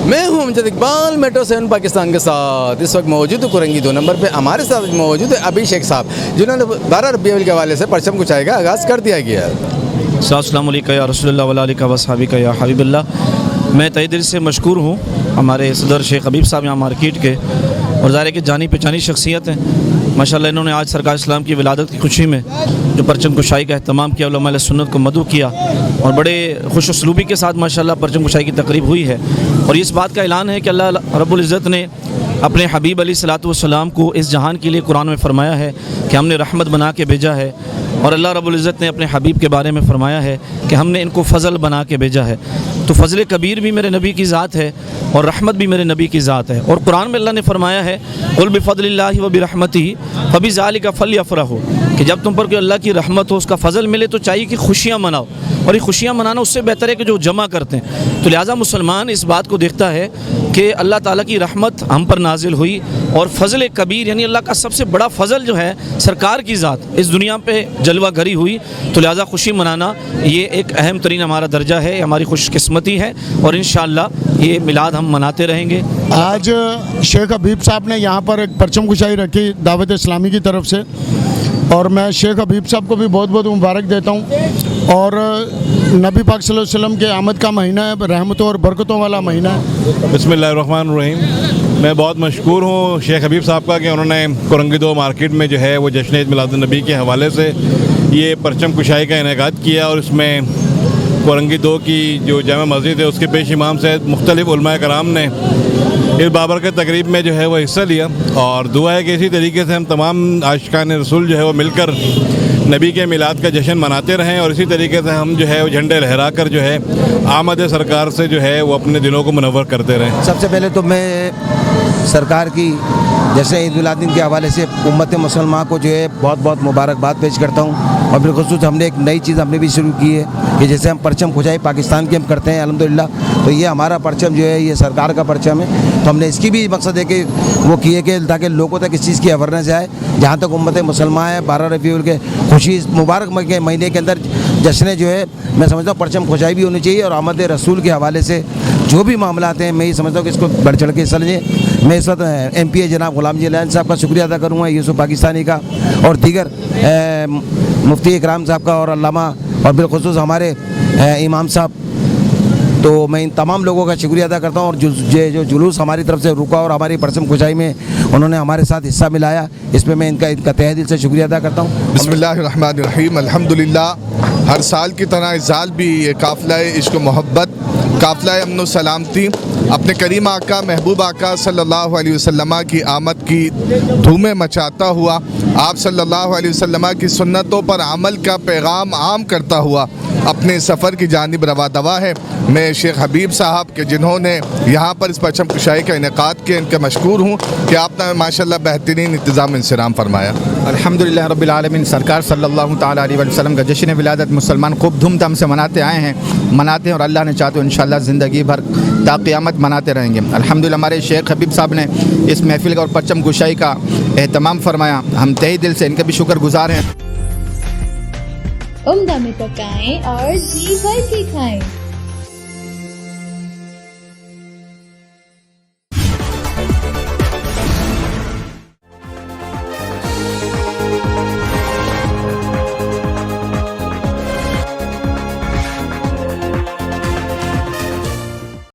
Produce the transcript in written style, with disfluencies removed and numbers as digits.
میں ہوں امجد اقبال، میٹرو 7 پاکستان کے ساتھ اس وقت موجود ہوں کرنگی 2 نمبر پہ. ہمارے ساتھ موجود ہے ابھی شیخ صاحب جنہوں نے 12 ربیع الاول کے حوالے سے پرچم کشائی کا آغاز کر دیا گیا ہے. السلام علیکم یا رسول اللہ وعلیہ آلہ وصحبہ یا حبیب اللہ. میں تہ دل سے مشکور ہوں ہمارے صدر شیخ حبیب صاحب یہاں مارکیٹ کے، اور ظاہر ہے کہ جانی پہچانی شخصیت ہیں ماشاءاللہ. انہوں نے آج سرکار اسلام کی ولادت کی خوشی میں جو پرچم کشائی کا اہتمام کیا، علماء علیہ سنت کو مدعو کیا، اور بڑے خوش اسلوبی کے ساتھ ماشاءاللہ پرچم کشائی کی تقریب ہوئی ہے. اور اس بات کا اعلان ہے کہ اللہ رب العزت نے اپنے حبیب علیہ الصلوۃ والسلام کو اس جہان کے لیے قرآن میں فرمایا ہے کہ ہم نے رحمت بنا کے بھیجا ہے، اور اللہ رب العزت نے اپنے حبیب کے بارے میں فرمایا ہے کہ ہم نے ان کو فضل بنا کے بھیجا ہے. تو فضل کبیر بھی میرے نبی کی ذات ہے اور رحمت بھی میرے نبی کی ذات ہے. اور قرآن میں اللہ نے فرمایا ہے قل بفضل اللہ وبرحمتہ فبذلک فلیفرحوا، کہ جب تم پر کوئی اللہ کی رحمت ہو، اس کا فضل ملے تو چاہیے کہ خوشیاں مناؤ، اور یہ خوشیاں منانا اس سے بہتر ہے کہ جو جمع کرتے ہیں. تو لہٰذا مسلمان اس بات کو دیکھتا ہے کہ اللہ تعالیٰ کی رحمت ہم پر نازل ہوئی، اور فضل کبیر یعنی اللہ کا سب سے بڑا فضل جو ہے سرکار کی ذات اس دنیا پہ جلوہ گری ہوئی. تو لہٰذا خوشی منانا یہ ایک اہم ترین ہمارا درجہ ہے، ہماری خوش قسمتی ہے، اور انشاءاللہ یہ میلاد ہم مناتے رہیں گے. آج شیخ حبیب صاحب نے یہاں پر ایک پرچم کشائی رکھی دعوت اسلامی کی طرف سے، اور میں شیخ حبیب صاحب کو بھی بہت بہت مبارک دیتا ہوں. اور نبی پاک صلی اللہ علیہ وسلم کے آمد کا مہینہ ہے، رحمتوں اور برکتوں والا مہینہ ہے. بسم اللہ الرحمن الرحیم. میں بہت مشکور ہوں شیخ حبیب صاحب کا کہ انہوں نے کرنگی 2 مارکیٹ میں جو ہے وہ جشن عید میلاد النبی کے حوالے سے یہ پرچم کشائی کا انعقاد کیا، اور اس میں کرنگی 2 کی جو جامع مسجد ہے اس کے پیش امام سے مختلف علماء کرام نے اس بابرکت تقریب میں جو ہے وہ حصہ لیا. اور دعا ہے کہ اسی طریقے سے ہم تمام عاشقان رسول جو ہے وہ مل کر نبی کے میلاد کا جشن مناتے رہیں، اور اسی طریقے سے ہم جو ہے وہ جھنڈے لہرا کر جو ہے آمد سرکار سے جو ہے وہ اپنے دلوں کو منور کرتے رہیں. سب سے پہلے تو میں سرکار کی جیسے عید الدین کے حوالے سے امت مسلمہ کو جو ہے بہت بہت مبارکباد پیش کرتا ہوں. اور بالخصوص ہم نے ایک نئی چیز ہم نے بھی شروع کی ہے کہ جیسے ہم پرچم کھجائی پاکستان کی ہم کرتے ہیں الحمدللہ، تو یہ ہمارا پرچم جو ہے یہ سرکار کا پرچم ہے. تو ہم نے اس کی بھی مقصد ہے کہ وہ کیے کہ تاکہ لوگوں تک اس چیز کی اویئرنیس جائے. جہاں تک امت مسلمہ ہے 12 ربیع الاول کے خوشی مبارک کے مہینے کے اندر جشن جو ہے میں سمجھتا ہوں پرچم کھجائی بھی ہونی چاہیے. اور آمد رسول کے حوالے سے جو بھی معاملات ہیں میں یہ سمجھتا ہوں کہ اس کو بڑھ چڑھ کے حصہ لیں. میں اس وقت ایم پی اے جناب غلام جی لائن صاحب کا شکریہ ادا کروں گا، یوسف پاکستانی کا، اور دیگر مفتی اکرام صاحب کا، اور علامہ، اور بالخصوص ہمارے امام صاحب. تو میں ان تمام لوگوں کا شکریہ ادا کرتا ہوں. اور جو جلوس ہماری طرف سے رکا اور ہماری پرچم کھجائی میں انہوں نے ہمارے ساتھ حصہ ملایا، اس پہ میں ان کا تہہ دل سے شکریہ ادا کرتا ہوں. بسم اللہ الرحمن الرحیم. الحمدللہ ہر سال کی طرح اس سال بھی یہ قافلہ عشق و محبت، قافلہ امن و سلامتی اپنے کریم آقا محبوب آقا صلی اللہ علیہ وسلم کی آمد کی دھومیں مچاتا ہوا، آپ صلی اللہ علیہ وسلم کی سنتوں پر عمل کا پیغام عام کرتا ہوا اپنے سفر کی جانب روا دوا ہے. میں شیخ حبیب صاحب کے جنہوں نے یہاں پر اس پرچم کشائی کا انعقاد کیا ان کے مشکور ہوں کہ آپ نے ماشاءاللہ بہترین انتظام انصرام فرمایا. الحمدللہ رب العالمین. سرکار صلی اللہ تعالیٰ علیہ وسلم کا جشن ولادت مسلمان خوب دھوم دھام سے مناتے آئے ہیں، مناتے ہیں، اور اللہ نے چاہتے تو انشاءاللہ زندگی بھر تا قیامت مناتے رہیں گے. الحمدللہ ہمارے شیخ حبیب صاحب نے اس محفل اور پرچم کشائی کا اہتمام فرمایا، ہم تہہ دل سے ان کے بھی شکر گزار ہیں. عمدہ میں پکائیں اور جی بھر کے کھائیں.